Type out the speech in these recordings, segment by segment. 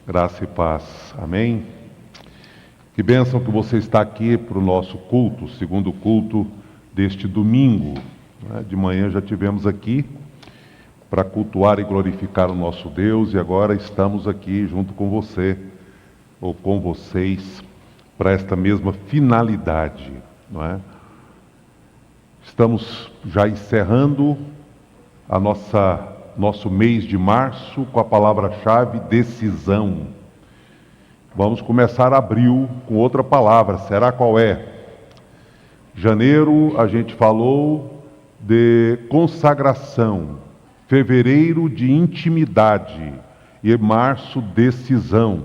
Graça e paz. Amém? Que bênção que você está aqui para o nosso culto, segundo culto deste domingo. De manhã já tivemos aqui para cultuar e glorificar o nosso Deus e agora estamos aqui junto com você, ou com vocês, para esta mesma finalidade, não é? Estamos já encerrando a nosso mês de março com a palavra-chave decisão. Vamos começar abril com outra palavra, será qual é? Janeiro a gente falou de consagração, fevereiro de intimidade e março decisão.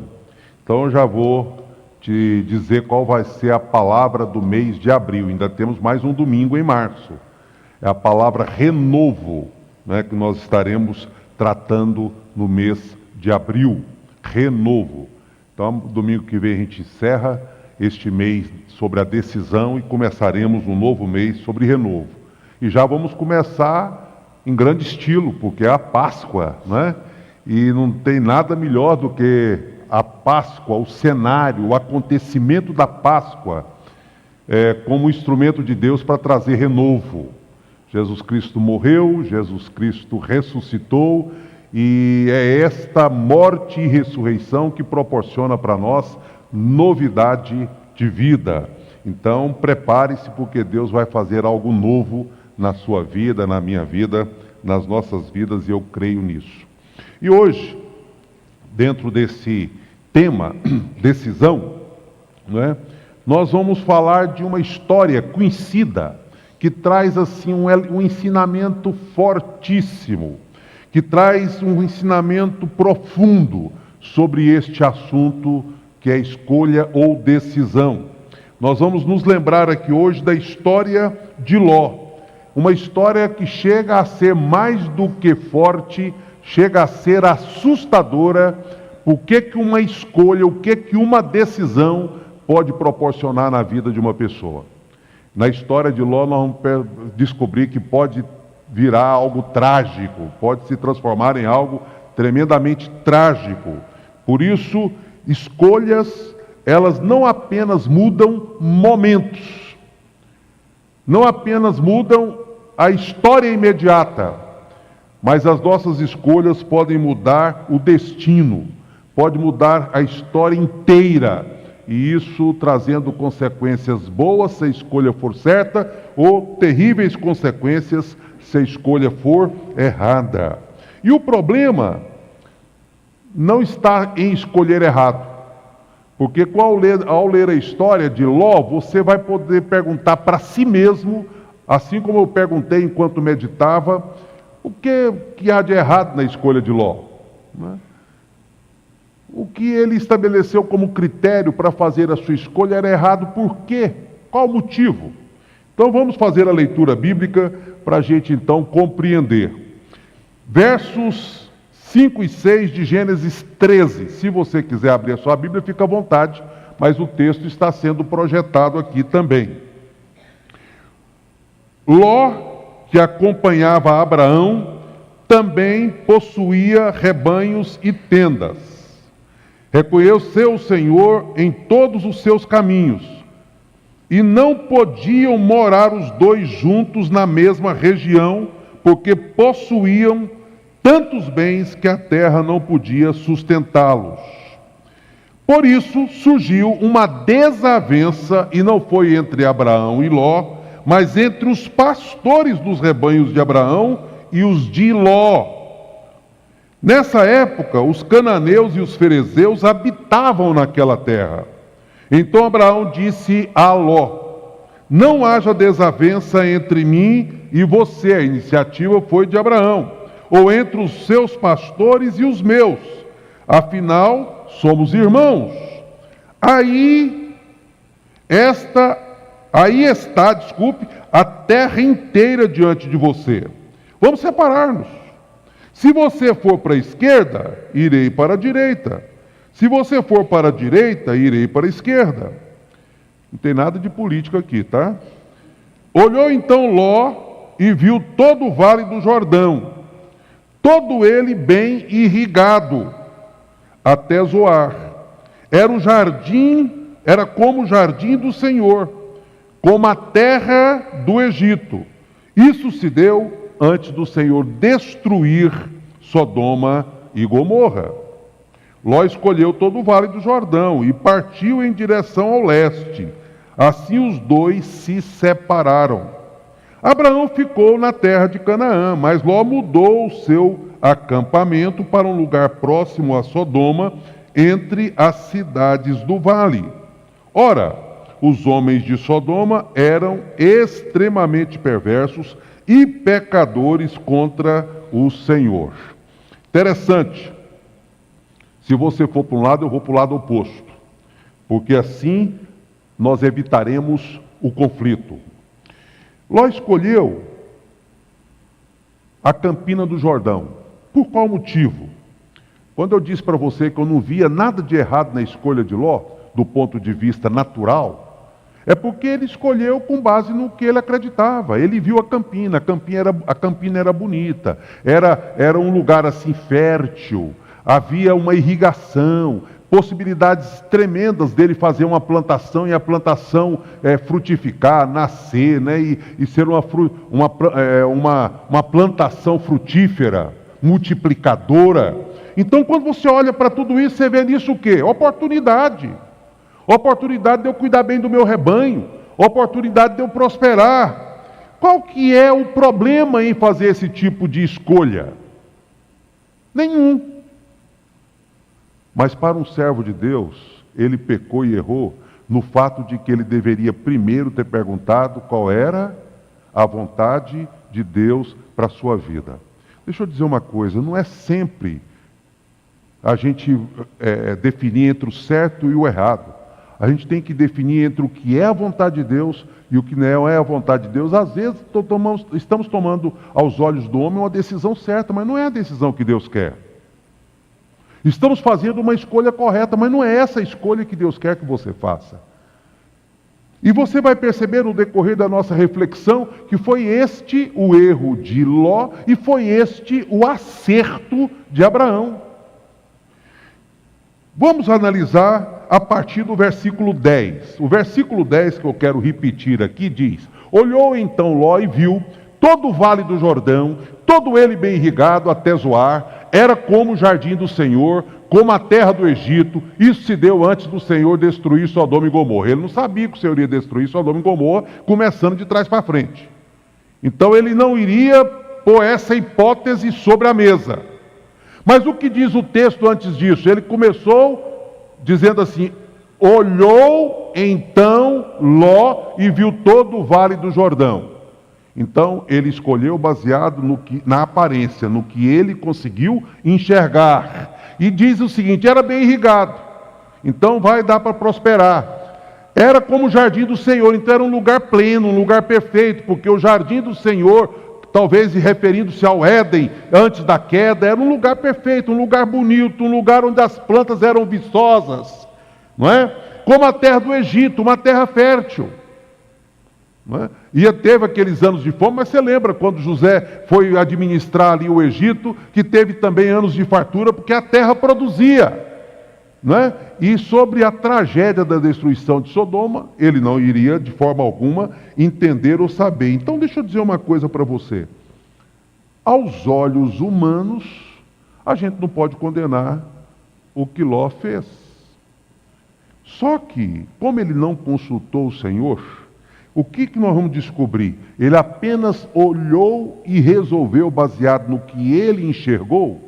Então eu já vou te dizer qual vai ser a palavra do mês de abril, ainda temos mais um domingo em março. É a palavra renovo, né, que nós estaremos tratando no mês de abril, renovo. Então, domingo que vem a gente encerra este mês sobre a decisão e começaremos um novo mês sobre renovo. E já vamos começar em grande estilo, porque é a Páscoa, né? E não tem nada melhor do que a Páscoa, o cenário, o acontecimento da Páscoa, como instrumento de Deus para trazer renovo. Jesus Cristo morreu, Jesus Cristo ressuscitou, e é esta morte e ressurreição que proporciona para nós novidade de vida. Então, prepare-se, porque Deus vai fazer algo novo na sua vida, na minha vida, nas nossas vidas, e eu creio nisso. E hoje, dentro desse tema, decisão, nós vamos falar de uma história conhecida, que traz assim um ensinamento fortíssimo, que traz um ensinamento profundo sobre este assunto que é escolha ou decisão. Nós vamos nos lembrar aqui hoje da história de Ló, uma história que chega a ser mais do que forte, chega a ser assustadora. O que uma escolha, o que uma decisão pode proporcionar na vida de uma pessoa. Na história de Ló, nós vamos descobrir que pode virar algo trágico, pode se transformar em algo tremendamente trágico. Por isso, escolhas, elas não apenas mudam momentos, não apenas mudam a história imediata, mas as nossas escolhas podem mudar o destino, pode mudar a história inteira. E isso trazendo consequências boas se a escolha for certa, ou terríveis consequências se a escolha for errada. E o problema não está em escolher errado. Porque ao ler a história de Ló, você vai poder perguntar para si mesmo, assim como eu perguntei enquanto meditava, o que há de errado na escolha de Ló? O que ele estabeleceu como critério para fazer a sua escolha era errado por quê? Qual o motivo? Então vamos fazer a leitura bíblica para a gente então compreender. Versos 5 e 6 de Gênesis 13. Se você quiser abrir a sua Bíblia, fica à vontade, mas o texto está sendo projetado aqui também. Ló, que acompanhava Abraão, também possuía rebanhos e tendas. Reconheceu o Senhor em todos os seus caminhos, e não podiam morar os dois juntos na mesma região, porque possuíam tantos bens que a terra não podia sustentá-los. Por isso surgiu uma desavença, e não foi entre Abraão e Ló, mas entre os pastores dos rebanhos de Abraão e os de Ló. Nessa época, os cananeus e os ferezeus habitavam naquela terra. Então Abraão disse a Ló: não haja desavença entre mim e você. A iniciativa foi de Abraão. Ou entre os seus pastores e os meus. Afinal, somos irmãos. Aí está, a terra inteira diante de você. Vamos separar-nos. Se você for para a esquerda, irei para a direita. Se você for para a direita, irei para a esquerda. Não tem nada de política aqui, tá? Olhou então Ló e viu todo o vale do Jordão, todo ele bem irrigado, até Zoar. Era como o jardim do Senhor, como a terra do Egito. Isso se deu antes do Senhor destruir Sodoma e Gomorra. Ló escolheu todo o vale do Jordão e partiu em direção ao leste. Assim os dois se separaram. Abraão ficou na terra de Canaã, mas Ló mudou o seu acampamento para um lugar próximo a Sodoma, entre as cidades do vale. Ora, os homens de Sodoma eram extremamente perversos e pecadores contra o Senhor. Interessante. Se você for para um lado, eu vou para o lado oposto. Porque assim nós evitaremos o conflito. Ló escolheu a Campina do Jordão. Por qual motivo? Quando eu disse para você que eu não via nada de errado na escolha de Ló, do ponto de vista natural, é porque ele escolheu com base no que ele acreditava. Ele viu a Campina era bonita, era um lugar assim fértil, havia uma irrigação, possibilidades tremendas dele fazer uma plantação e a plantação frutificar, nascer, né, e ser uma plantação frutífera, multiplicadora. Então, quando você olha para tudo isso, você vê nisso o quê? Oportunidade. Oportunidade de eu cuidar bem do meu rebanho. Oportunidade de eu prosperar. Qual que é o problema em fazer esse tipo de escolha? Nenhum. Mas para um servo de Deus, ele pecou e errou no fato de que ele deveria primeiro ter perguntado qual era a vontade de Deus para a sua vida. Deixa eu dizer uma coisa, não é sempre a gente definir entre o certo e o errado. A gente tem que definir entre o que é a vontade de Deus e o que não é a vontade de Deus. Às vezes estamos tomando aos olhos do homem uma decisão certa, mas não é a decisão que Deus quer. Estamos fazendo uma escolha correta, mas não é essa a escolha que Deus quer que você faça. E você vai perceber no decorrer da nossa reflexão que foi este o erro de Ló e foi este o acerto de Abraão. Vamos analisar a partir do versículo 10. O versículo 10 que eu quero repetir aqui diz: olhou então Ló e viu todo o vale do Jordão, todo ele bem irrigado até Zoar, era como o jardim do Senhor, como a terra do Egito. Isso se deu antes do Senhor destruir Sodoma e Gomorra. Ele não sabia que o Senhor ia destruir Sodoma e Gomorra, começando de trás para frente. Então ele não iria pôr essa hipótese sobre a mesa. Mas o que diz o texto antes disso? Ele começou dizendo assim: olhou então Ló e viu todo o vale do Jordão. Então ele escolheu baseado na aparência, no que ele conseguiu enxergar. E diz o seguinte: era bem irrigado, então vai dar para prosperar. Era como o jardim do Senhor, então era um lugar pleno, um lugar perfeito, porque o jardim do Senhor, talvez referindo-se ao Éden, antes da queda, era um lugar perfeito, um lugar bonito, um lugar onde as plantas eram viçosas, não é? Como a terra do Egito, uma terra fértil. Não é? E teve aqueles anos de fome, mas você lembra quando José foi administrar ali o Egito, que teve também anos de fartura, porque a terra produzia. Não é? E sobre a tragédia da destruição de Sodoma, ele não iria de forma alguma entender ou saber. Então deixa eu dizer uma coisa para você. Aos olhos humanos, a gente não pode condenar o que Ló fez. Só que, como ele não consultou o Senhor, o que nós vamos descobrir? Ele apenas olhou e resolveu, baseado no que ele enxergou.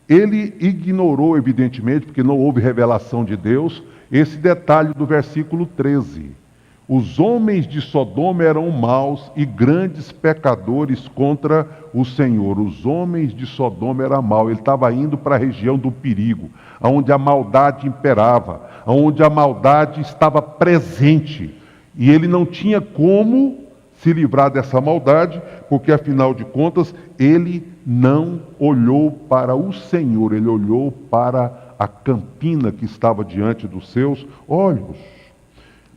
Ele ignorou, evidentemente, porque não houve revelação de Deus, esse detalhe do versículo 13. Os homens de Sodoma eram maus e grandes pecadores contra o Senhor. Os homens de Sodoma eram maus. Ele estava indo para a região do perigo, onde a maldade imperava, onde a maldade estava presente. E ele não tinha como se livrar dessa maldade, porque afinal de contas, ele não olhou para o Senhor, ele olhou para a campina que estava diante dos seus olhos.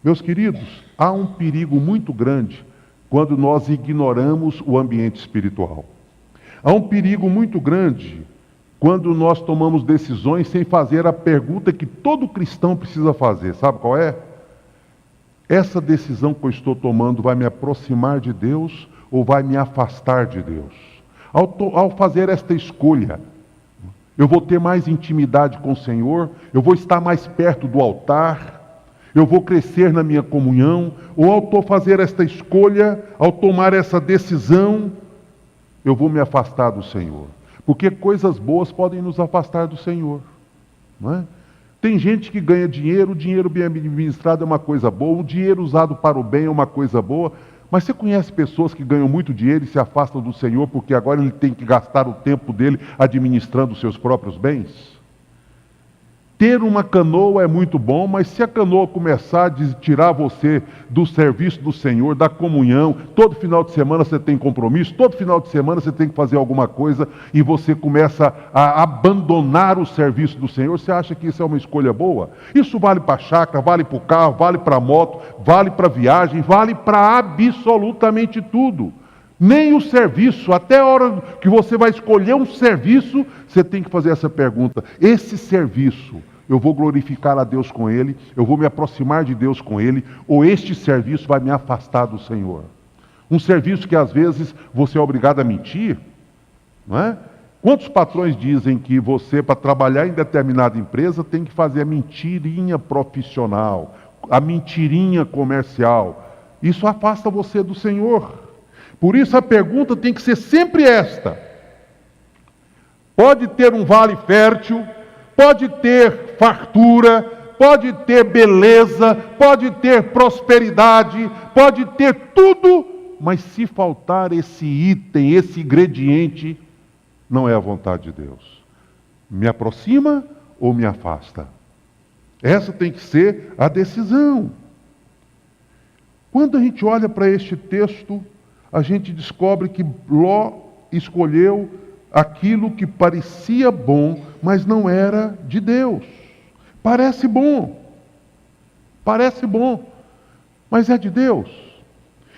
Meus queridos, há um perigo muito grande quando nós ignoramos o ambiente espiritual. Há um perigo muito grande quando nós tomamos decisões sem fazer a pergunta que todo cristão precisa fazer. Sabe qual é? Essa decisão que eu estou tomando vai me aproximar de Deus ou vai me afastar de Deus? Ao fazer esta escolha, eu vou ter mais intimidade com o Senhor, eu vou estar mais perto do altar, eu vou crescer na minha comunhão, ou ao fazer esta escolha, ao tomar essa decisão, eu vou me afastar do Senhor. Porque coisas boas podem nos afastar do Senhor, não é? Tem gente que ganha dinheiro, o dinheiro bem administrado é uma coisa boa, o dinheiro usado para o bem é uma coisa boa, mas você conhece pessoas que ganham muito dinheiro e se afastam do Senhor porque agora ele tem que gastar o tempo dele administrando os seus próprios bens? Ter uma canoa é muito bom, mas se a canoa começar a tirar você do serviço do Senhor, da comunhão, todo final de semana você tem compromisso, todo final de semana você tem que fazer alguma coisa e você começa a abandonar o serviço do Senhor, você acha que isso é uma escolha boa? Isso vale para a chácara, vale para o carro, vale para a moto, vale para a viagem, vale para absolutamente tudo. Nem o serviço, até a hora que você vai escolher um serviço, você tem que fazer essa pergunta: esse serviço, eu vou glorificar a Deus com ele, eu vou me aproximar de Deus com ele, ou este serviço vai me afastar do Senhor? Um serviço que às vezes você é obrigado a mentir, não é? Quantos patrões dizem que você, para trabalhar em determinada empresa, tem que fazer a mentirinha profissional, a mentirinha comercial? Isso afasta você do Senhor. Por isso a pergunta tem que ser sempre esta: pode ter um vale fértil, pode ter fartura, pode ter beleza, pode ter prosperidade, pode ter tudo, mas se faltar esse item, esse ingrediente, não é a vontade de Deus. Me aproxima ou me afasta? Essa tem que ser a decisão. Quando a gente olha para este texto, a gente descobre que Ló escolheu aquilo que parecia bom, mas não era de Deus. Parece bom, mas é de Deus.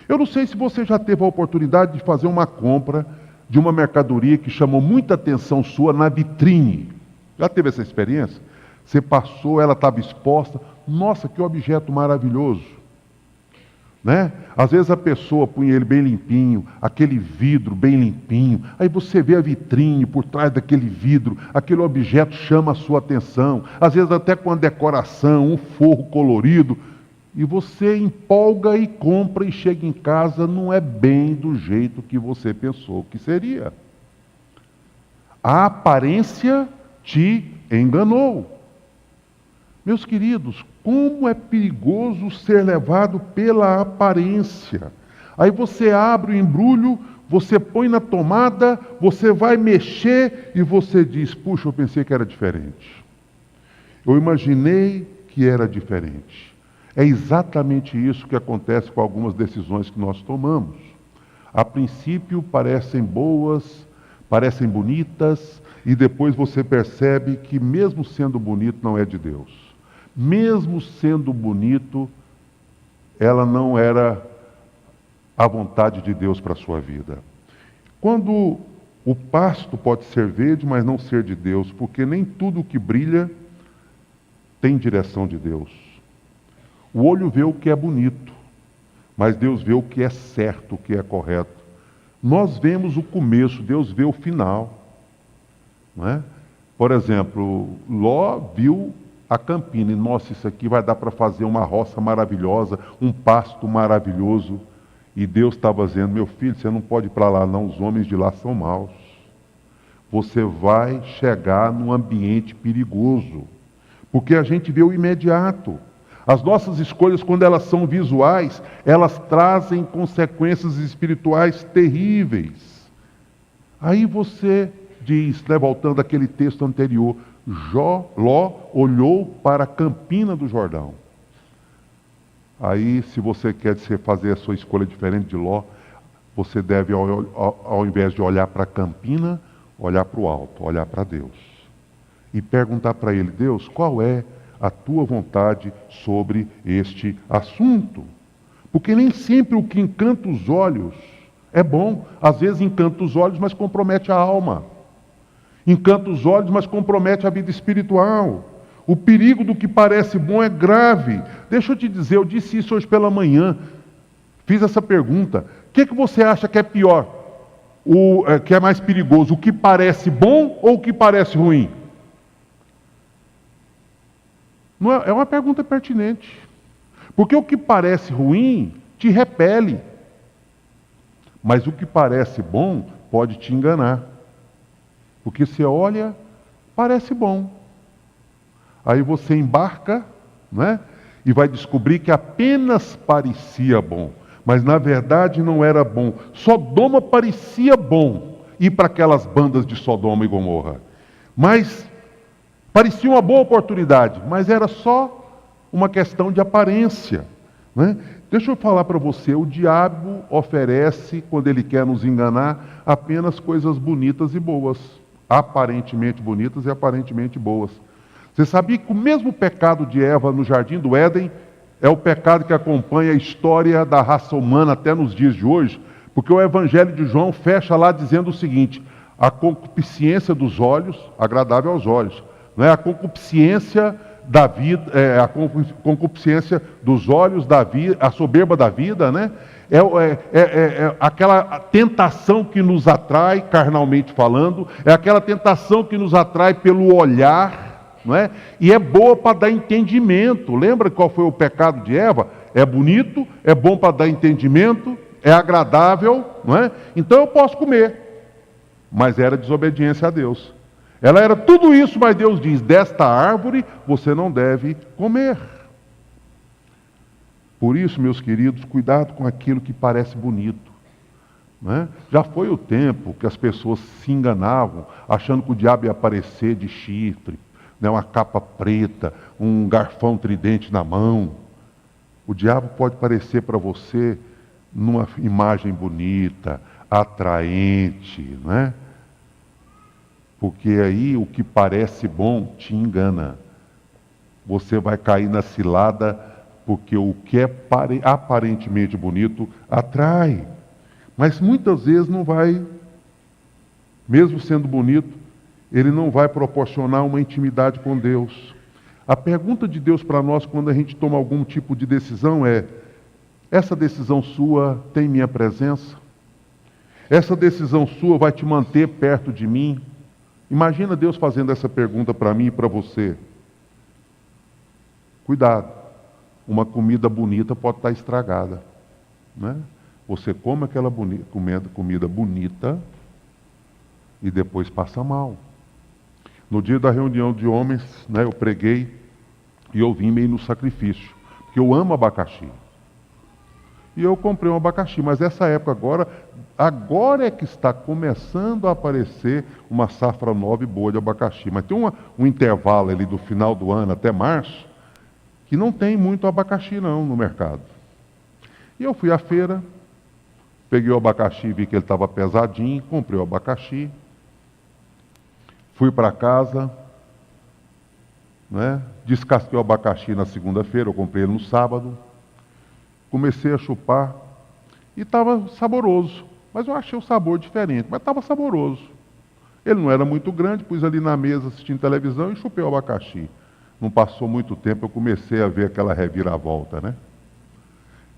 Eu não sei se você já teve a oportunidade de fazer uma compra de uma mercadoria que chamou muita atenção sua na vitrine. Já teve essa experiência? Você passou, ela estava exposta, nossa, que objeto maravilhoso. Né? Às vezes a pessoa punha ele bem limpinho, aquele vidro bem limpinho, aí você vê a vitrine por trás daquele vidro, aquele objeto chama a sua atenção, às vezes até com a decoração, um forro colorido, e você empolga e compra e chega em casa, não é bem do jeito que você pensou que seria. A aparência te enganou. Meus queridos, como é perigoso ser levado pela aparência. Aí você abre o embrulho, você põe na tomada, você vai mexer e você diz: puxa, eu pensei que era diferente. Eu imaginei que era diferente. É exatamente isso que acontece com algumas decisões que nós tomamos. A princípio parecem boas, parecem bonitas, e depois você percebe que mesmo sendo bonito não é de Deus. Mesmo sendo bonito, ela não era a vontade de Deus para a sua vida. Quando o pasto pode ser verde, mas não ser de Deus, porque nem tudo que brilha tem direção de Deus. O olho vê o que é bonito, mas Deus vê o que é certo, o que é correto. Nós vemos o começo, Deus vê o final. Não é? Por exemplo, Ló viu a campina, e nossa, isso aqui vai dar para fazer uma roça maravilhosa, um pasto maravilhoso. E Deus estava dizendo: meu filho, você não pode ir para lá não, os homens de lá são maus. Você vai chegar num ambiente perigoso, porque a gente vê o imediato. As nossas escolhas, quando elas são visuais, elas trazem consequências espirituais terríveis. Aí você diz, né, voltando àquele texto anterior, Ló olhou para a campina do Jordão. Aí, se você quer fazer a sua escolha diferente de Ló, você deve, ao invés de olhar para a campina, olhar para o alto, olhar para Deus. E perguntar para Ele: Deus, qual é a tua vontade sobre este assunto? Porque nem sempre o que encanta os olhos é bom. Às vezes encanta os olhos, mas compromete a alma. Encanta os olhos, mas compromete a vida espiritual. O perigo do que parece bom é grave. Deixa eu te dizer, eu disse isso hoje pela manhã. Fiz essa pergunta. O que você acha que é pior? Que é mais perigoso? O que parece bom ou o que parece ruim? Não é, é uma pergunta pertinente. Porque o que parece ruim te repele. Mas o que parece bom pode te enganar. Porque você olha, parece bom. Aí você embarca, né? E vai descobrir que apenas parecia bom. Mas na verdade não era bom. Sodoma parecia bom ir para aquelas bandas de Sodoma e Gomorra. Mas parecia uma boa oportunidade, mas era só uma questão de aparência, né? Deixa eu falar para você, o diabo oferece, quando ele quer nos enganar, apenas coisas bonitas e boas. Aparentemente bonitas e aparentemente boas. Você sabia que o mesmo pecado de Eva no Jardim do Éden é o pecado que acompanha a história da raça humana até nos dias de hoje? Porque o Evangelho de João fecha lá dizendo o seguinte: a concupiscência dos olhos, agradável aos olhos, não é? A concupiscência da vida, a concupiscência dos olhos da vida, a soberba da vida, né? É aquela tentação que nos atrai, carnalmente falando, é aquela tentação que nos atrai pelo olhar, não é? E é boa para dar entendimento. Lembra qual foi o pecado de Eva? É bonito, é bom para dar entendimento, é agradável, não é? Então eu posso comer, mas era desobediência a Deus. Ela era tudo isso, mas Deus diz: desta árvore você não deve comer. Por isso, meus queridos, cuidado com aquilo que parece bonito, né? Já foi o tempo que as pessoas se enganavam, achando que o diabo ia aparecer de chifre, né? Uma capa preta, um garfão tridente na mão. O diabo pode aparecer para você numa imagem bonita, atraente, né? Porque aí o que parece bom te engana. Você vai cair na cilada, porque o que é aparentemente bonito atrai. Mas muitas vezes não vai, mesmo sendo bonito, ele não vai proporcionar uma intimidade com Deus. A pergunta de Deus para nós quando a gente toma algum tipo de decisão é: essa decisão sua tem minha presença? Essa decisão sua vai te manter perto de mim? Imagina Deus fazendo essa pergunta para mim e para você. Cuidado, uma comida bonita pode estar estragada, né? Você come aquela comida bonita e depois passa mal. No dia da reunião de homens, né, eu preguei e eu vim meio no sacrifício, porque eu amo abacaxi. E eu comprei um abacaxi, mas essa época agora é que está começando a aparecer uma safra nova e boa de abacaxi. Mas tem um intervalo ali do final do ano até março, que não tem muito abacaxi não no mercado. E eu fui à feira, peguei o abacaxi, vi que ele estava pesadinho, comprei o abacaxi, fui para casa, né, descasquei o abacaxi na segunda-feira, eu comprei ele no sábado, comecei a chupar e estava saboroso. Mas eu achei o sabor diferente, mas estava saboroso. Ele não era muito grande, pus ali na mesa assistindo televisão e chupei o abacaxi. Não passou muito tempo, eu comecei a ver aquela reviravolta, né?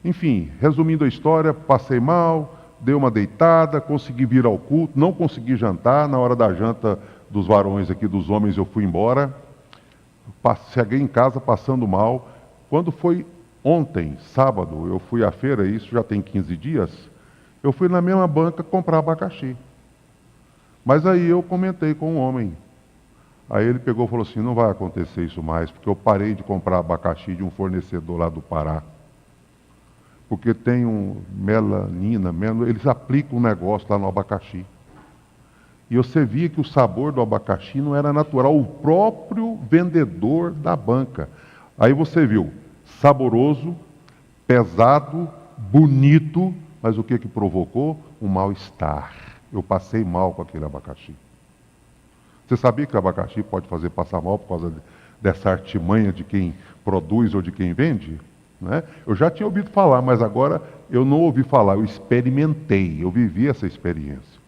Enfim, resumindo a história, passei mal, dei uma deitada, consegui vir ao culto, não consegui jantar. Na hora da janta dos varões aqui, dos homens, eu fui embora. Cheguei em casa passando mal. Quando foi ontem, sábado, eu fui à feira, isso já tem 15 dias, eu fui na mesma banca comprar abacaxi. Mas aí eu comentei com um homem. Aí ele pegou e falou assim: não vai acontecer isso mais, porque eu parei de comprar abacaxi de um fornecedor lá do Pará. Porque tem melanina, eles aplicam um negócio lá no abacaxi. E você via que o sabor do abacaxi não era natural, o próprio vendedor da banca. Aí você viu, saboroso, pesado, bonito, mas o que provocou? Um mal-estar. Eu passei mal com aquele abacaxi. Você sabia que o abacaxi pode fazer passar mal por causa dessa artimanha de quem produz ou de quem vende? Né? Eu já tinha ouvido falar, mas agora eu não ouvi falar, eu experimentei, eu vivi essa experiência.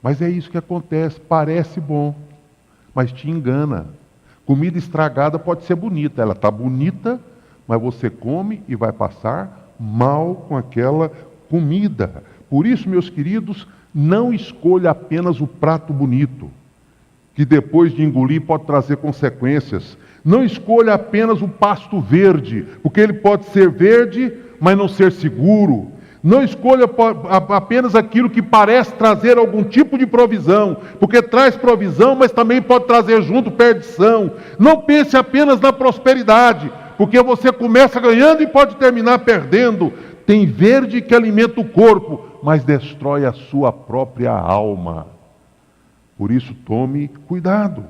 Mas é isso que acontece, parece bom, mas te engana. Comida estragada pode ser bonita, ela está bonita, mas você come e vai passar mal com aquela comida. Por isso, meus queridos, não escolha apenas o prato bonito, que depois de engolir pode trazer consequências. Não escolha apenas o pasto verde, porque ele pode ser verde, mas não ser seguro. Não escolha apenas aquilo que parece trazer algum tipo de provisão, porque traz provisão, mas também pode trazer junto perdição. Não pense apenas na prosperidade, porque você começa ganhando e pode terminar perdendo. Tem verde que alimenta o corpo, mas destrói a sua própria alma. Por isso, tome cuidado.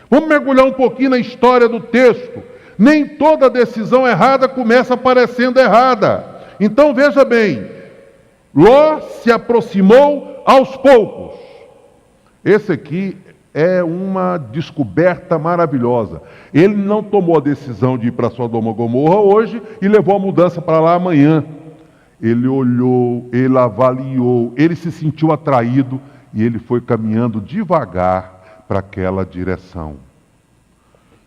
Vamos mergulhar um pouquinho na história do texto. Nem toda decisão errada começa parecendo errada. Então, veja bem, Ló se aproximou aos poucos. Esse aqui é uma descoberta maravilhosa. Ele não tomou a decisão de ir para Sodoma e Gomorra hoje e levou a mudança para lá amanhã. Ele olhou, ele avaliou, ele se sentiu atraído e ele foi caminhando devagar para aquela direção.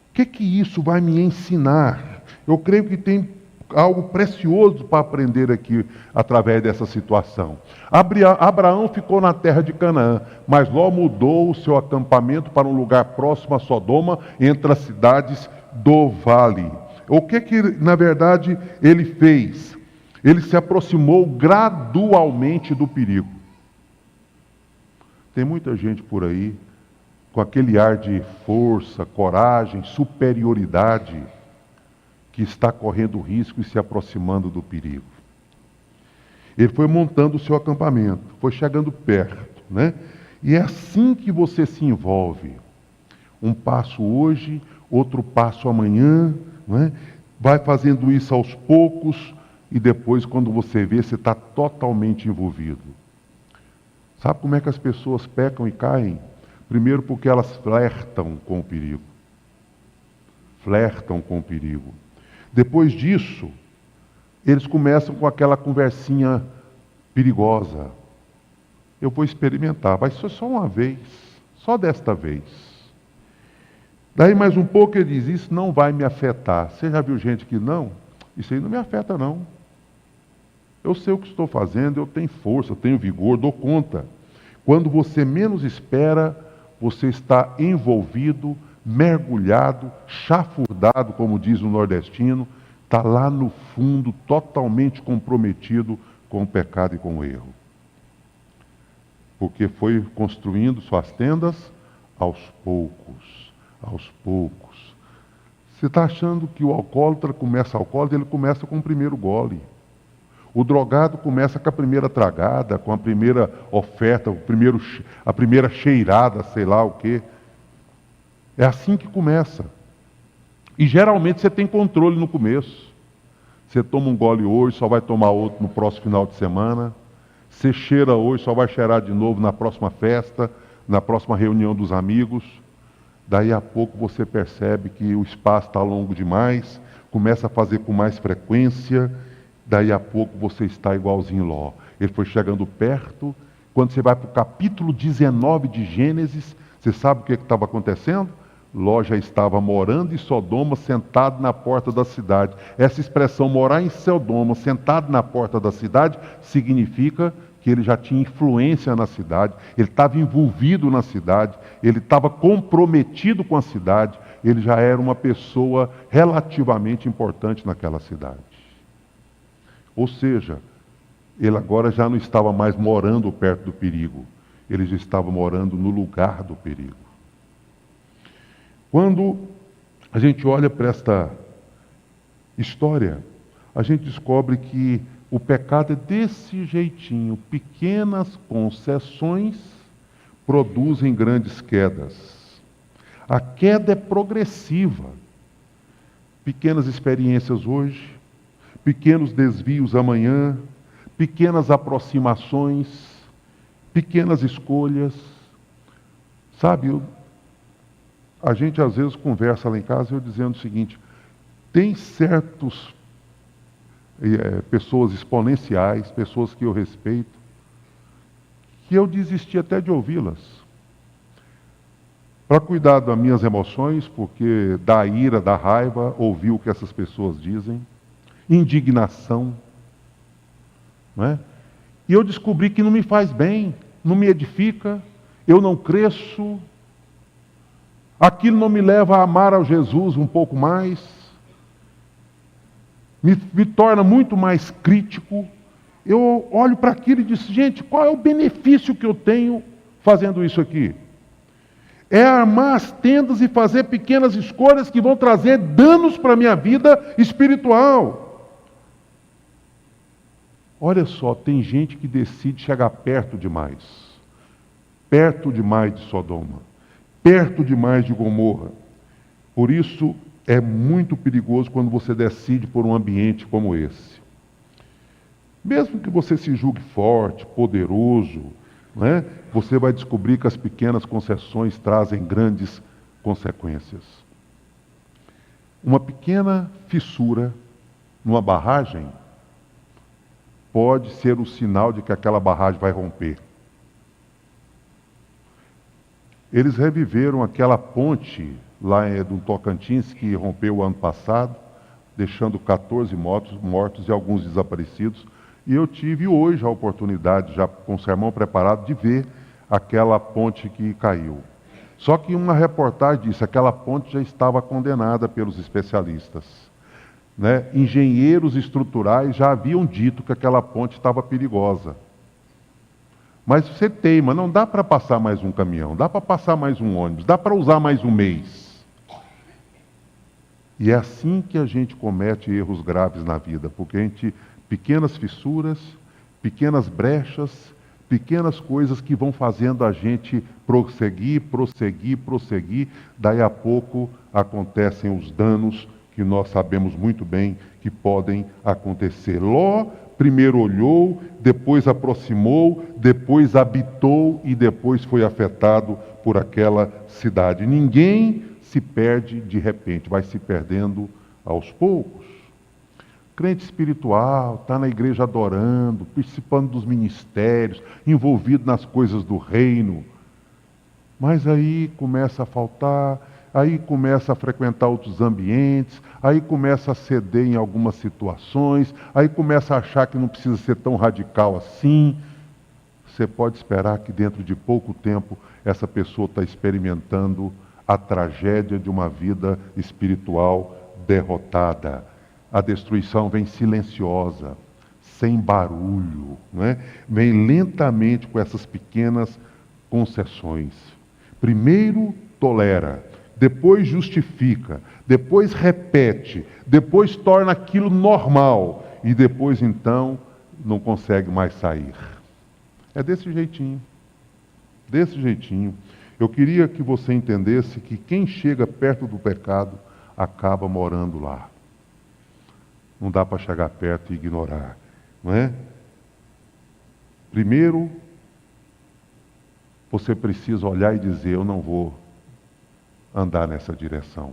O que isso vai me ensinar? Eu creio que tem algo precioso para aprender aqui através dessa situação. Abraão ficou na terra de Canaã, mas Ló mudou o seu acampamento para um lugar próximo a Sodoma, entre as cidades do vale. O que na verdade ele fez? Ele se aproximou gradualmente do perigo. Tem muita gente por aí com aquele ar de força, coragem, superioridade, que está correndo risco e se aproximando do perigo. Ele foi montando o seu acampamento, foi chegando perto, né? E é assim que você se envolve. Um passo hoje, outro passo amanhã, né? Vai fazendo isso aos poucos e depois, quando você vê, você está totalmente envolvido. Sabe como é que as pessoas pecam e caem? Primeiro porque elas flertam com o perigo. Flertam com o perigo. Depois disso, eles começam com aquela conversinha perigosa. Eu vou experimentar, vai ser só uma vez, só desta vez. Daí mais um pouco ele diz, isso não vai me afetar. Você já viu gente que não? Isso aí não me afeta não. Eu sei o que estou fazendo, eu tenho força, tenho vigor, dou conta. Quando você menos espera, você está envolvido, mergulhado, chafurdado, como diz o nordestino, está lá no fundo, totalmente comprometido com o pecado e com o erro. Porque foi construindo suas tendas aos poucos, aos poucos. Você está achando que o alcoólatra começa alcoólatra, ele começa com o primeiro gole. O drogado começa com a primeira tragada, com a primeira oferta, a primeira cheirada, sei lá o quê. É assim que começa. E geralmente você tem controle no começo. Você toma um gole hoje, só vai tomar outro no próximo final de semana. Você cheira hoje, só vai cheirar de novo na próxima festa, na próxima reunião dos amigos. Daí a pouco você percebe que o espaço está longo demais, começa a fazer com mais frequência. Daí a pouco você está igualzinho Ló. Ele foi chegando perto. Quando você vai para o capítulo 19 de Gênesis, você sabe o que estava acontecendo? Ló já estava morando em Sodoma, sentado na porta da cidade. Essa expressão, morar em Sodoma, sentado na porta da cidade, significa que ele já tinha influência na cidade, ele estava envolvido na cidade, ele estava comprometido com a cidade, ele já era uma pessoa relativamente importante naquela cidade. Ou seja, ele agora já não estava mais morando perto do perigo, ele já estava morando no lugar do perigo. Quando a gente olha para esta história, a gente descobre que o pecado é desse jeitinho, pequenas concessões produzem grandes quedas. A queda é progressiva. Pequenas experiências hoje, pequenos desvios amanhã, pequenas aproximações, pequenas escolhas. Sabe, a gente às vezes conversa lá em casa eu dizendo o seguinte, tem certos pessoas exponenciais, pessoas que eu respeito, que eu desisti até de ouvi-las. Para cuidar das minhas emoções, porque da ira, da raiva, ouvir o que essas pessoas dizem, indignação, não é? E eu descobri que não me faz bem, não me edifica, eu não cresço, aquilo não me leva a amar ao Jesus um pouco mais, me torna muito mais crítico. Eu olho para aquilo e disse, gente, qual é o benefício que eu tenho fazendo isso aqui? É armar as tendas e fazer pequenas escolhas que vão trazer danos para a minha vida espiritual. Olha só, tem gente que decide chegar perto demais de Sodoma, perto demais de Gomorra. Por isso, é muito perigoso quando você decide por um ambiente como esse. Mesmo que você se julgue forte, poderoso, né, você vai descobrir que as pequenas concessões trazem grandes consequências. Uma pequena fissura numa barragem pode ser o sinal de que aquela barragem vai romper. Eles reviveram aquela ponte lá do Tocantins que rompeu o ano passado, deixando 14 mortos e alguns desaparecidos. E eu tive hoje a oportunidade, já com o sermão preparado, de ver aquela ponte que caiu. Só que uma reportagem disse que aquela ponte já estava condenada pelos especialistas, né? Engenheiros estruturais já haviam dito que aquela ponte estava perigosa. Mas você teima, não dá para passar mais um caminhão, dá para passar mais um ônibus, dá para usar mais um mês. E é assim que a gente comete erros graves na vida, porque a gente, pequenas fissuras, pequenas brechas, pequenas coisas que vão fazendo a gente prosseguir, daí a pouco acontecem os danos que nós sabemos muito bem que podem acontecer. Ló primeiro olhou, depois aproximou, depois habitou e depois foi afetado por aquela cidade. Ninguém se perde de repente, vai se perdendo aos poucos. Crente espiritual, está na igreja adorando, participando dos ministérios, envolvido nas coisas do reino. Mas aí começa a faltar, aí começa a frequentar outros ambientes, aí começa a ceder em algumas situações, aí começa a achar que não precisa ser tão radical assim. Você pode esperar que dentro de pouco tempo essa pessoa está experimentando a tragédia de uma vida espiritual derrotada. A destruição vem silenciosa, sem barulho, não é? Vem lentamente com essas pequenas concessões. Primeiro tolera, depois justifica, depois repete, depois torna aquilo normal e depois então não consegue mais sair. É desse jeitinho. Desse jeitinho. Eu queria que você entendesse que quem chega perto do pecado acaba morando lá. Não dá para chegar perto e ignorar, não é? Primeiro, você precisa olhar e dizer, eu não vou andar nessa direção.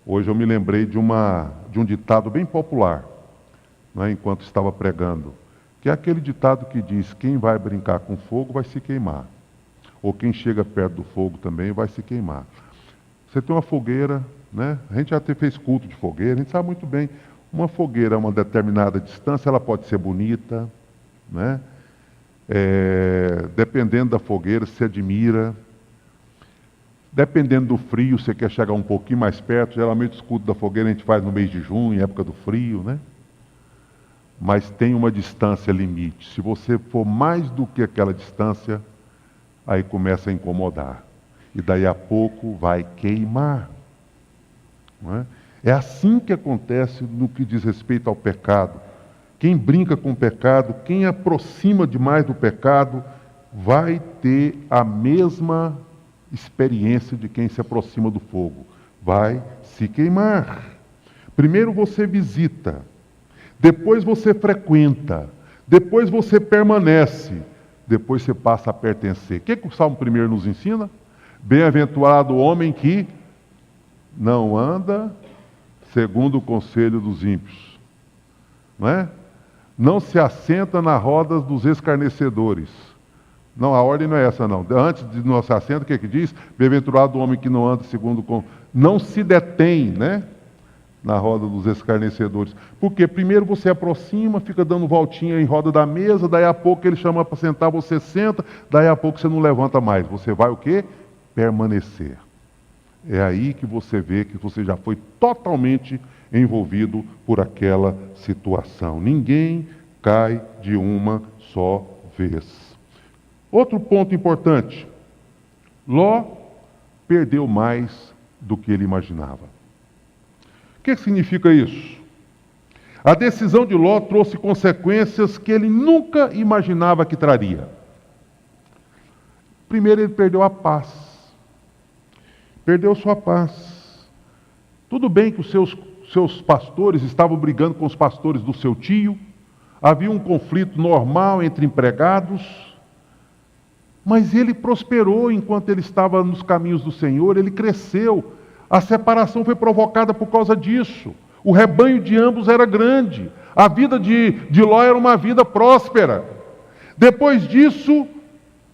Hoje eu me lembrei de um ditado bem popular, não é? Enquanto estava pregando, que é aquele ditado que diz, quem vai brincar com fogo vai se queimar. Ou quem chega perto do fogo também vai se queimar. Você tem uma fogueira, né? A gente já fez culto de fogueira, a gente sabe muito bem. Uma fogueira a uma determinada distância, ela pode ser bonita, né? Dependendo da fogueira, se admira. Dependendo do frio, você quer chegar um pouquinho mais perto. Geralmente o culto da fogueira a gente faz no mês de junho, em época do frio, né? Mas tem uma distância limite. Se você for mais do que aquela distância, aí começa a incomodar. E daí a pouco vai queimar. Não é? É assim que acontece no que diz respeito ao pecado. Quem brinca com o pecado, quem aproxima demais do pecado, vai ter a mesma experiência de quem se aproxima do fogo. Vai se queimar. Primeiro você visita, depois você frequenta, depois você permanece, depois você passa a pertencer. O que o Salmo 1 nos ensina? Bem-aventurado o homem que não anda segundo o conselho dos ímpios, não é? Não se assenta na roda dos escarnecedores, Não, a ordem não é essa não. Antes de nosso assento, o que diz? Bem-aventurado o homem que não anda segundo... Não se detém, né? Na roda dos escarnecedores. Porque primeiro você aproxima, fica dando voltinha em roda da mesa, daí a pouco ele chama para sentar, você senta, daí a pouco você não levanta mais. Você vai o quê? Permanecer. É aí que você vê que você já foi totalmente envolvido por aquela situação. Ninguém cai de uma só vez. Outro ponto importante. Ló perdeu mais do que ele imaginava. O que significa isso? A decisão de Ló trouxe consequências que ele nunca imaginava que traria. Primeiro, ele perdeu a paz. Perdeu sua paz. Tudo bem que os seus pastores estavam brigando com os pastores do seu tio, havia um conflito normal entre empregados, mas ele prosperou enquanto ele estava nos caminhos do Senhor, ele cresceu. A separação foi provocada por causa disso. O rebanho de ambos era grande. A vida de Ló era uma vida próspera. Depois disso,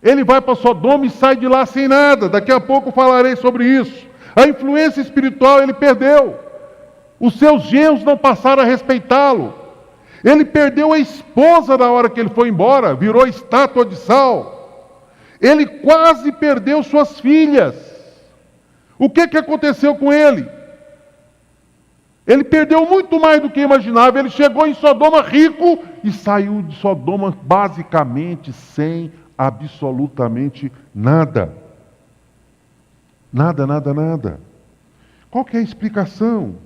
ele vai para Sodoma e sai de lá sem nada. Daqui a pouco falarei sobre isso. A influência espiritual ele perdeu. Os seus genros não passaram a respeitá-lo. Ele perdeu a esposa na hora que ele foi embora, virou estátua de sal. Ele quase perdeu suas filhas. O que aconteceu com ele? Ele perdeu muito mais do que imaginava. Ele chegou em Sodoma rico e saiu de Sodoma basicamente sem absolutamente nada. Nada, nada, nada. Qual que é a explicação?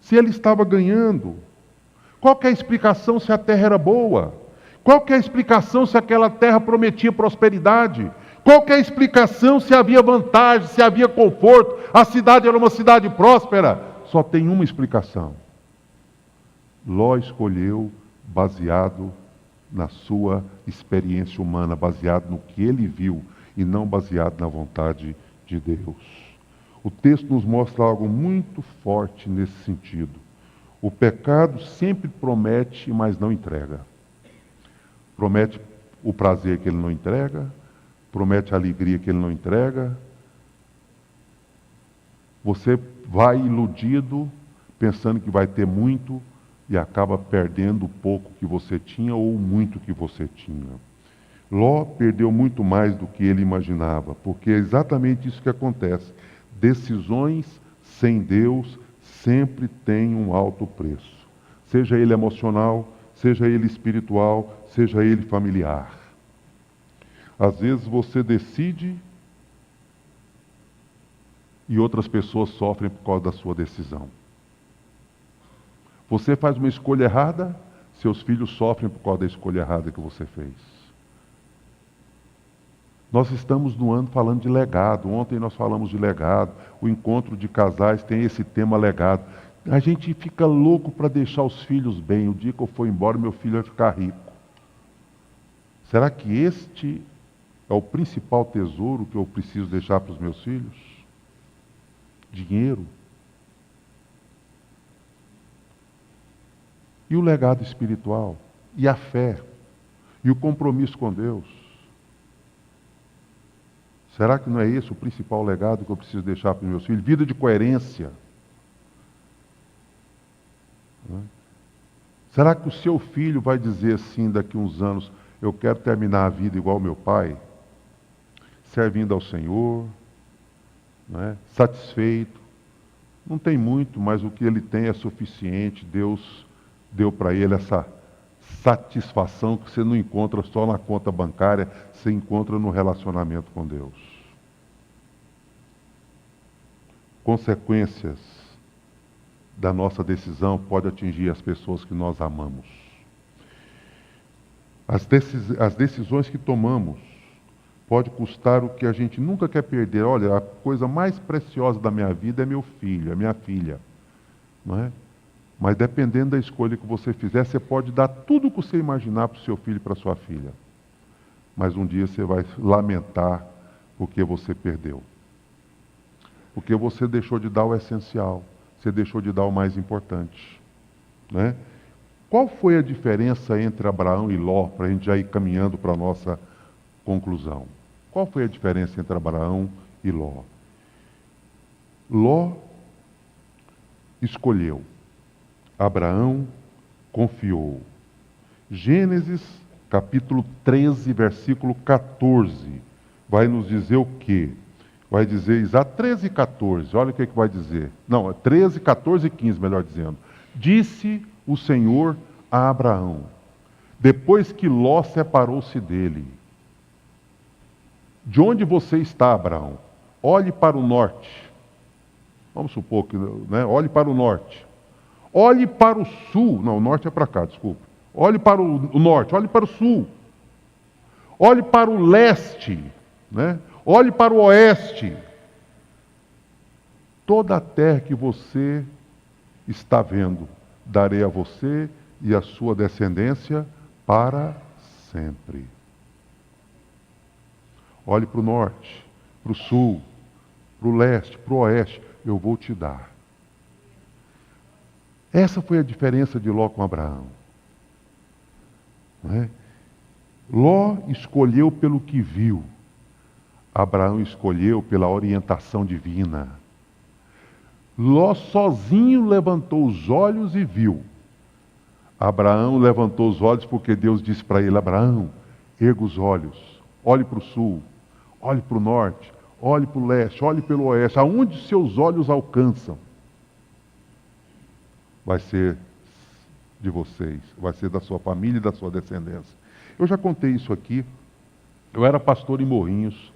Se ele estava ganhando, qual que é a explicação se a terra era boa? Qual que é a explicação se aquela terra prometia prosperidade? Qual que é a explicação se havia vantagem, se havia conforto? A cidade era uma cidade próspera? Só tem uma explicação. Ló escolheu baseado na sua experiência humana, baseado no que ele viu e não baseado na vontade de Deus. O texto nos mostra algo muito forte nesse sentido. O pecado sempre promete, mas não entrega. Promete o prazer que ele não entrega, promete a alegria que ele não entrega. Você vai iludido, pensando que vai ter muito, e acaba perdendo o pouco que você tinha ou o muito que você tinha. Ló perdeu muito mais do que ele imaginava, porque é exatamente isso que acontece. Decisões sem Deus sempre têm um alto preço. Seja ele emocional, seja ele espiritual, seja ele familiar. Às vezes você decide e outras pessoas sofrem por causa da sua decisão. Você faz uma escolha errada, seus filhos sofrem por causa da escolha errada que você fez. Nós estamos no ano falando de legado. Ontem nós falamos de legado. O encontro de casais tem esse tema legado. A gente fica louco para deixar os filhos bem. O dia que eu for embora, meu filho vai ficar rico. Será que este é o principal tesouro que eu preciso deixar para os meus filhos? Dinheiro. E o legado espiritual? E a fé? E o compromisso com Deus? Será que não é esse o principal legado que eu preciso deixar para os meus filhos? Vida de coerência. Será que o seu filho vai dizer assim daqui a uns anos, eu quero terminar a vida igual meu pai? Servindo ao Senhor, satisfeito. Não tem muito, mas o que ele tem é suficiente. Deus deu para ele essa satisfação que você não encontra só na conta bancária, você encontra no relacionamento com Deus. Consequências da nossa decisão podem atingir as pessoas que nós amamos. As decisões que tomamos pode custar o que a gente nunca quer perder. Olha, a coisa mais preciosa da minha vida é meu filho, é minha filha. Não é? Mas dependendo da escolha que você fizer, você pode dar tudo o que você imaginar para o seu filho e para a sua filha. Mas um dia você vai lamentar porque você perdeu. Porque você deixou de dar o essencial. Você deixou de dar o mais importante. Né? Qual foi a diferença entre Abraão e Ló, para a gente já ir caminhando para a nossa conclusão? Qual foi a diferença entre Abraão e Ló? Ló escolheu, Abraão confiou. Gênesis capítulo 13, versículo 14, vai nos dizer o quê? Vai dizer, 13 e 14, olha o que vai dizer. Não, 13, 14 e 15, melhor dizendo. Disse o Senhor a Abraão, depois que Ló separou-se dele: de onde você está, Abraão? Olhe para o norte. Vamos supor que, né? Olhe para o norte. Olhe para o sul. Não, o norte é para cá, desculpa. Olhe para o norte, olhe para o sul. Olhe para o leste, né? Olhe para o oeste. Toda a terra que você está vendo, darei a você e a sua descendência para sempre. Olhe para o norte, para o sul, para o leste, para o oeste. Eu vou te dar. Essa foi a diferença de Ló com Abraão. Não é? Ló escolheu pelo que viu. Abraão escolheu pela orientação divina. Ló sozinho levantou os olhos e viu. Abraão levantou os olhos porque Deus disse para ele: Abraão, erga os olhos, olhe para o sul, olhe para o norte, olhe para o leste, olhe pelo oeste, aonde seus olhos alcançam, vai ser de vocês, vai ser da sua família e da sua descendência. Eu já contei isso aqui. Eu era pastor em Morrinhos.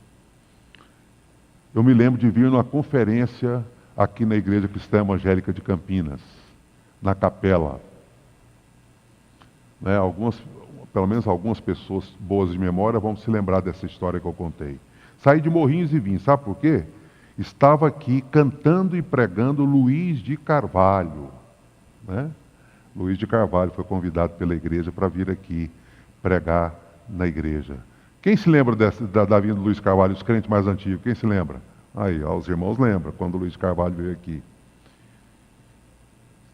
Eu me lembro de vir numa conferência aqui na Igreja Cristã Evangélica de Campinas, na capela. Né, pelo menos algumas pessoas boas de memória vão se lembrar dessa história que eu contei. Saí de Morrinhos e vim, sabe por quê? Estava aqui cantando e pregando Luiz de Carvalho. Né? Luiz de Carvalho foi convidado pela igreja para vir aqui pregar na igreja. Quem se lembra da vinda do Luiz Carvalho, os crentes mais antigos? Quem se lembra? Aí, ó, os irmãos lembram, quando o Luiz Carvalho veio aqui.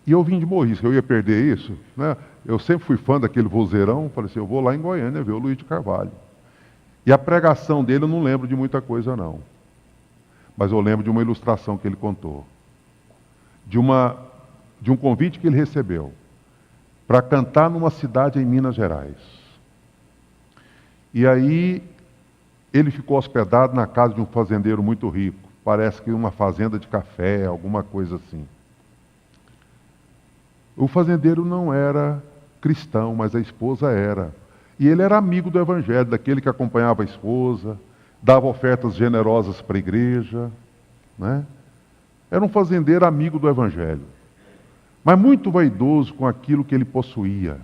E eu vim de Morrinhos, que eu ia perder isso, né? Eu sempre fui fã daquele vozeirão, falei assim, eu vou lá em Goiânia ver o Luiz de Carvalho. E a pregação dele eu não lembro de muita coisa não. Mas eu lembro de uma ilustração que ele contou. De um convite que ele recebeu para cantar numa cidade em Minas Gerais. E aí ele ficou hospedado na casa de um fazendeiro muito rico. Parece que uma fazenda de café, alguma coisa assim. O fazendeiro não era cristão, mas a esposa era. E ele era amigo do evangelho, daquele que acompanhava a esposa, dava ofertas generosas para a igreja, né? Era um fazendeiro amigo do evangelho, mas muito vaidoso com aquilo que ele possuía.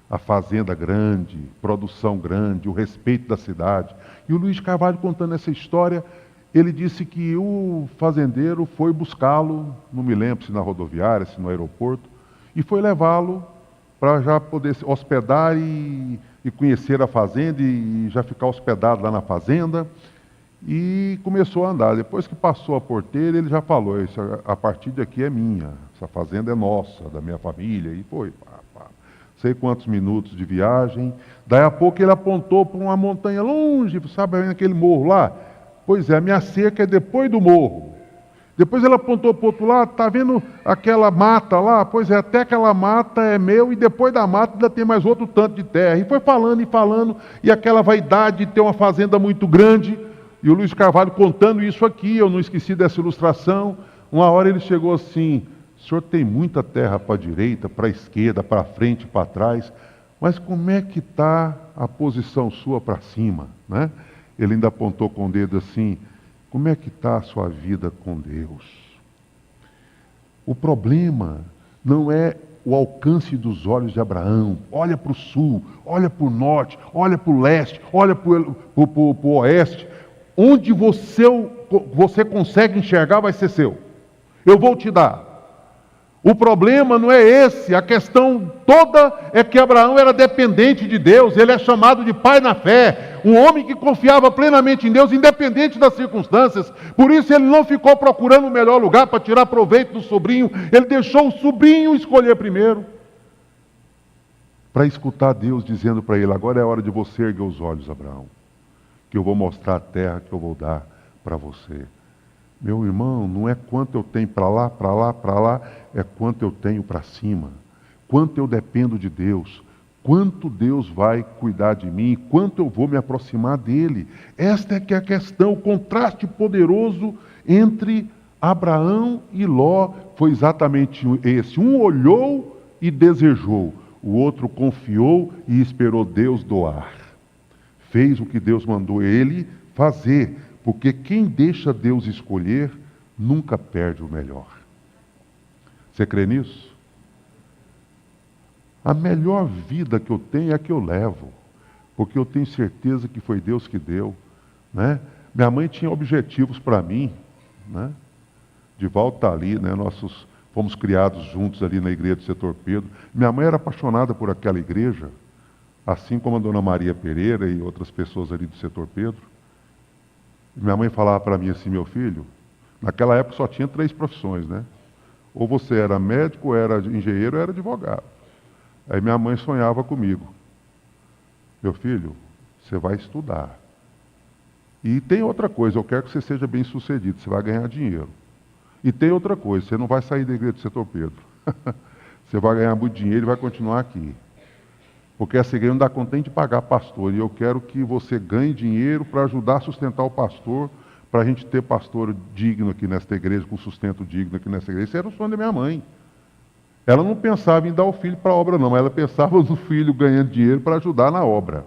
A fazenda grande, produção grande, o respeito da cidade. E o Luiz Carvalho, contando essa história, ele disse que o fazendeiro foi buscá-lo, não me lembro se na rodoviária, se no aeroporto, e foi levá-lo para já poder se hospedar e conhecer a fazenda e já ficar hospedado lá na fazenda. E começou a andar. Depois que passou a porteira, ele já falou, isso, a partir de aqui é minha, essa fazenda é nossa, da minha família. E foi, sei quantos minutos de viagem. Daí a pouco ele apontou para uma montanha longe, sabe, aquele morro lá? Pois é, a minha cerca é depois do morro. Depois ele apontou para o outro lado, está vendo aquela mata lá? Pois é, até aquela mata é meu, e depois da mata ainda tem mais outro tanto de terra. E foi falando, e aquela vaidade de ter uma fazenda muito grande. E o Luiz Carvalho contando isso aqui, eu não esqueci dessa ilustração. Uma hora ele chegou assim: o senhor tem muita terra para a direita, para a esquerda, para frente, para trás, mas como é que está a posição sua para cima? Né? Ele ainda apontou com o dedo assim: como é que está a sua vida com Deus? O problema não é o alcance dos olhos de Abraão. Olha para o sul, olha para o norte, olha para o leste, olha para o oeste. Onde você consegue enxergar vai ser seu. Eu vou te dar. O problema não é esse, a questão toda é que Abraão era dependente de Deus, ele é chamado de pai na fé, um homem que confiava plenamente em Deus, independente das circunstâncias. Por isso ele não ficou procurando o melhor lugar para tirar proveito do sobrinho, ele deixou o sobrinho escolher primeiro. para escutar Deus dizendo para ele: agora é a hora de você erguer os olhos, Abraão, que eu vou mostrar a terra que eu vou dar para você. Meu irmão, não é quanto eu tenho para lá, para lá, para lá, é quanto eu tenho para cima. Quanto eu dependo de Deus, quanto Deus vai cuidar de mim, quanto eu vou me aproximar dele. Esta é que é a questão, o contraste poderoso entre Abraão e Ló foi exatamente esse. Um olhou e desejou, o outro confiou e esperou Deus doar. Fez o que Deus mandou ele fazer, porque quem deixa Deus escolher nunca perde o melhor. Você crê nisso? A melhor vida que eu tenho é a que eu levo, porque eu tenho certeza que foi Deus que deu, né? Minha mãe tinha objetivos para mim, né? De volta ali, né? Nós fomos criados juntos ali na igreja do Setor Pedro. Minha mãe era apaixonada por aquela igreja, assim como a dona Maria Pereira e outras pessoas ali do Setor Pedro. Minha mãe falava para mim assim: meu filho, naquela época só tinha 3 profissões, né? Ou você era médico, ou era engenheiro, ou era advogado. Aí minha mãe sonhava comigo: meu filho, você vai estudar. E tem outra coisa, eu quero que você seja bem sucedido, você vai ganhar dinheiro. E tem outra coisa, você não vai sair da igreja do Setor Pedro. Você vai ganhar muito dinheiro e vai continuar aqui. Porque essa igreja não dá conta nem de pagar pastor. E eu quero que você ganhe dinheiro para ajudar a sustentar o pastor, para a gente ter pastor digno aqui nesta igreja, com sustento digno aqui nessa igreja. Esse era o sonho da minha mãe. Ela não pensava em dar o filho para a obra, não, mas ela pensava no filho ganhando dinheiro para ajudar na obra.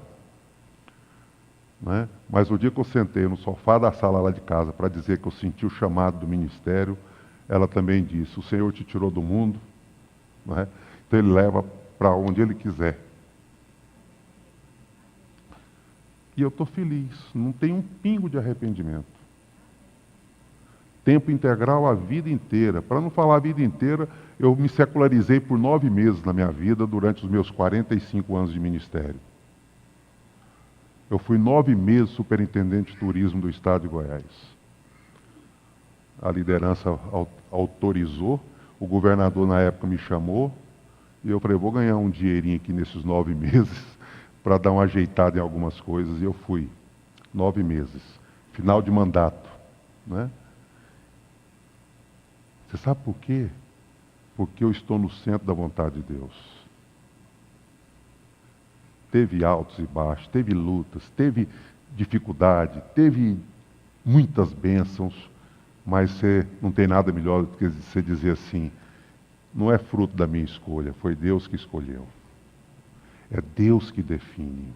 Né? Mas o dia que eu sentei no sofá da sala lá de casa para dizer que eu senti o chamado do ministério, ela também disse: o Senhor te tirou do mundo, né? Então Ele leva para onde Ele quiser. E eu estou feliz, não tem um pingo de arrependimento. Tempo integral a vida inteira. Para não falar a vida inteira, eu me secularizei por 9 meses na minha vida durante os meus 45 anos de ministério. Eu fui 9 meses superintendente de turismo do estado de Goiás. A liderança autorizou, o governador na época me chamou, e eu falei: vou ganhar um dinheirinho aqui nesses 9 meses, para dar uma ajeitada em algumas coisas, e eu fui. 9 meses. Final de mandato. Né? Você sabe por quê? Porque eu estou no centro da vontade de Deus. Teve altos e baixos, teve lutas, teve dificuldade, teve muitas bênçãos, mas você não tem nada melhor do que você dizer assim: não é fruto da minha escolha, foi Deus que escolheu. É Deus que define.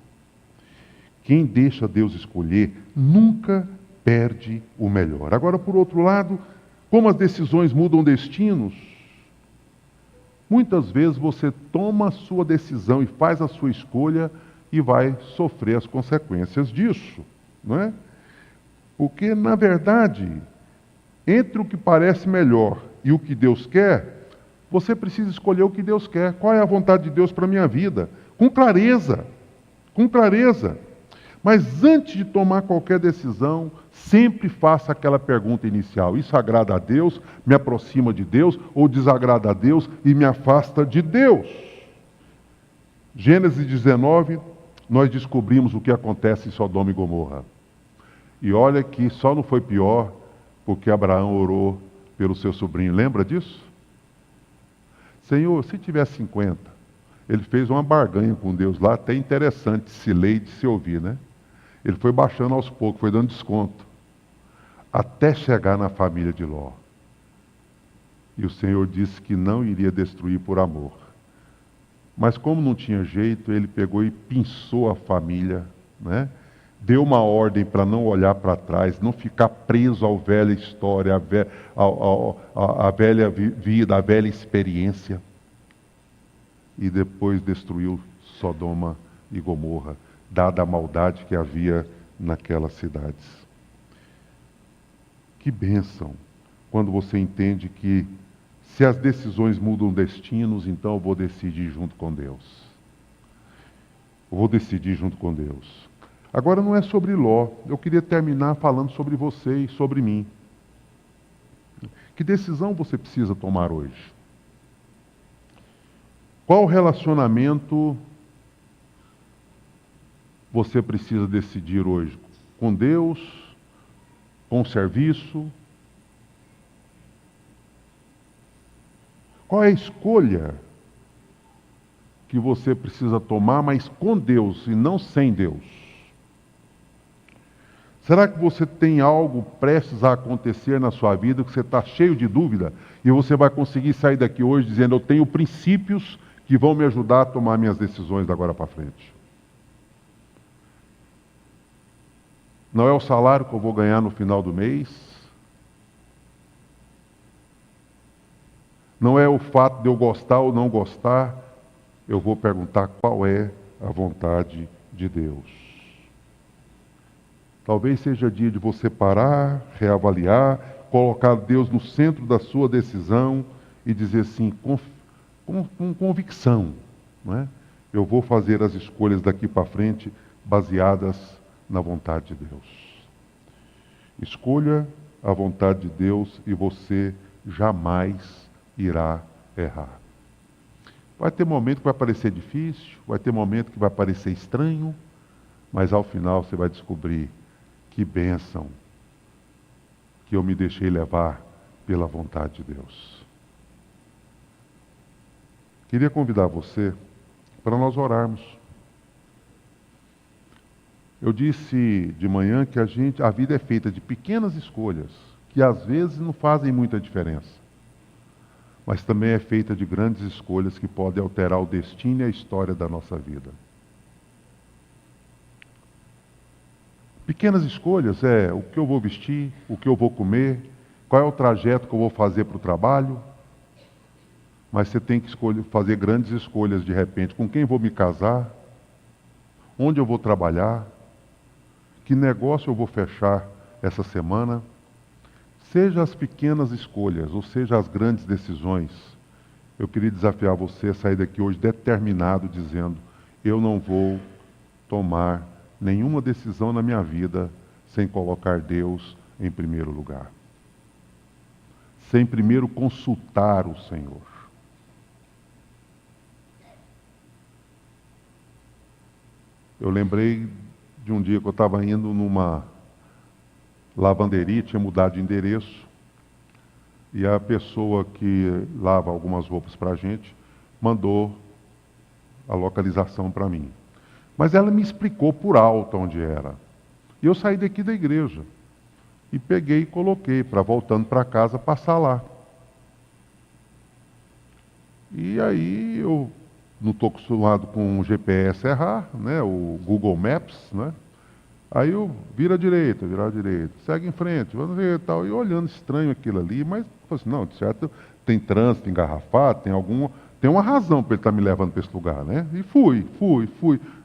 Quem deixa Deus escolher nunca perde o melhor. Agora, por outro lado, como as decisões mudam destinos, muitas vezes você toma a sua decisão e faz a sua escolha e vai sofrer as consequências disso, não é? Porque, na verdade, entre o que parece melhor e o que Deus quer, você precisa escolher o que Deus quer. Qual é a vontade de Deus para a minha vida? Com clareza, com clareza. Mas antes de tomar qualquer decisão, sempre faça aquela pergunta inicial: isso agrada a Deus, me aproxima de Deus, ou desagrada a Deus e me afasta de Deus? Gênesis 19, nós descobrimos o que acontece em Sodoma e Gomorra. E olha que só não foi pior porque Abraão orou pelo seu sobrinho. Lembra disso? Senhor, se tiver 50, ele fez uma barganha com Deus lá, até interessante de se ler e de se ouvir, né? Ele foi baixando aos poucos, foi dando desconto, até chegar na família de Ló. E o Senhor disse que não iria destruir por amor. Mas como não tinha jeito, ele pegou e pinçou a família, né? Deu uma ordem para não olhar para trás, não ficar preso à velha história, à velha vida, à velha experiência. E depois destruiu Sodoma e Gomorra, dada a maldade que havia naquelas cidades. Que bênção quando você entende que se as decisões mudam destinos, então eu vou decidir junto com Deus. Eu vou decidir junto com Deus. Agora não é sobre Ló, eu queria terminar falando sobre você e sobre mim. Que decisão você precisa tomar hoje? Qual relacionamento você precisa decidir hoje? Com Deus? Com o serviço? Qual é a escolha que você precisa tomar, mas com Deus e não sem Deus? Será que você tem algo prestes a acontecer na sua vida que você está cheio de dúvida e você vai conseguir sair daqui hoje dizendo: eu tenho princípios que vão me ajudar a tomar minhas decisões da agora para frente? Não é o salário que eu vou ganhar no final do mês? Não é o fato de eu gostar ou não gostar? Eu vou perguntar qual é a vontade de Deus. Talvez seja dia de você parar, reavaliar, colocar Deus no centro da sua decisão e dizer assim, com convicção, não é? Eu vou fazer as escolhas daqui para frente baseadas na vontade de Deus. Escolha a vontade de Deus e você jamais irá errar. Vai ter momento que vai parecer difícil, vai ter momento que vai parecer estranho, mas ao final você vai descobrir que bênção que eu me deixei levar pela vontade de Deus. Queria convidar você para nós orarmos. Eu disse de manhã que a vida é feita de pequenas escolhas, que às vezes não fazem muita diferença, mas também é feita de grandes escolhas que podem alterar o destino e a história da nossa vida. Pequenas escolhas é o que eu vou vestir, o que eu vou comer, qual é o trajeto que eu vou fazer para o trabalho. Mas você tem que fazer grandes escolhas de repente. Com quem vou me casar? Onde eu vou trabalhar? Que negócio eu vou fechar essa semana? Seja as pequenas escolhas, ou seja as grandes decisões, eu queria desafiar você a sair daqui hoje determinado, dizendo: eu não vou tomar nenhuma decisão na minha vida sem colocar Deus em primeiro lugar. Sem primeiro consultar o Senhor. Eu lembrei de um dia que eu estava indo numa lavanderia, tinha mudado de endereço, e a pessoa que lava algumas roupas para a gente mandou a localização para mim. Mas ela me explicou por alto onde era. E eu saí daqui da igreja e peguei e coloquei para, voltando para casa, passar lá. E aí eu não estou acostumado com o GPS errar, né? O Google Maps, né? Aí eu vira à direita, segue em frente, vamos ver e tal. E olhando estranho aquilo ali, mas assim, não, de certo, tem trânsito engarrafado, tem uma razão para ele estar me levando para esse lugar, né? E fui.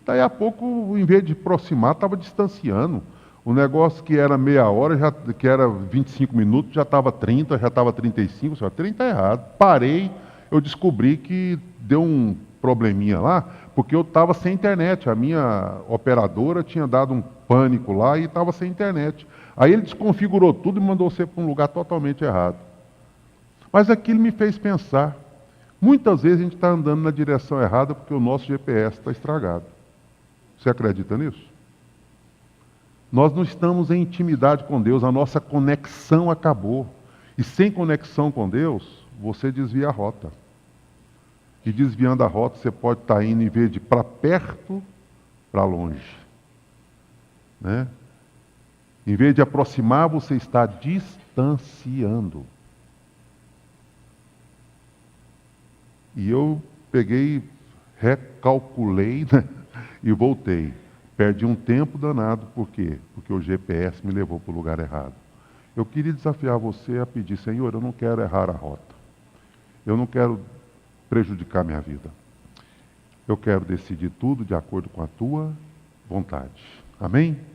Daí a pouco, em vez de aproximar, estava distanciando. O negócio que era meia hora, que era 25 minutos, já estava 30, já estava 35, só 30 é errado. Parei, eu descobri que deu um probleminha lá, porque eu estava sem internet. A minha operadora tinha dado um pânico lá e estava sem internet. Aí ele desconfigurou tudo e mandou você para um lugar totalmente errado. Mas aquilo me fez pensar. Muitas vezes a gente está andando na direção errada porque o nosso GPS está estragado. Você acredita nisso? Nós não estamos em intimidade com Deus, a nossa conexão acabou. E sem conexão com Deus, você desvia a rota. E desviando a rota, você pode estar indo, em vez de para perto, para longe. Né? Em vez de aproximar, você está distanciando. E eu peguei, recalculei, né? E voltei. Perdi um tempo danado, por quê? Porque o GPS me levou para o lugar errado. Eu queria desafiar você a pedir: Senhor, eu não quero errar a rota. Eu não quero prejudicar minha vida. Eu quero decidir tudo de acordo com a tua vontade. Amém?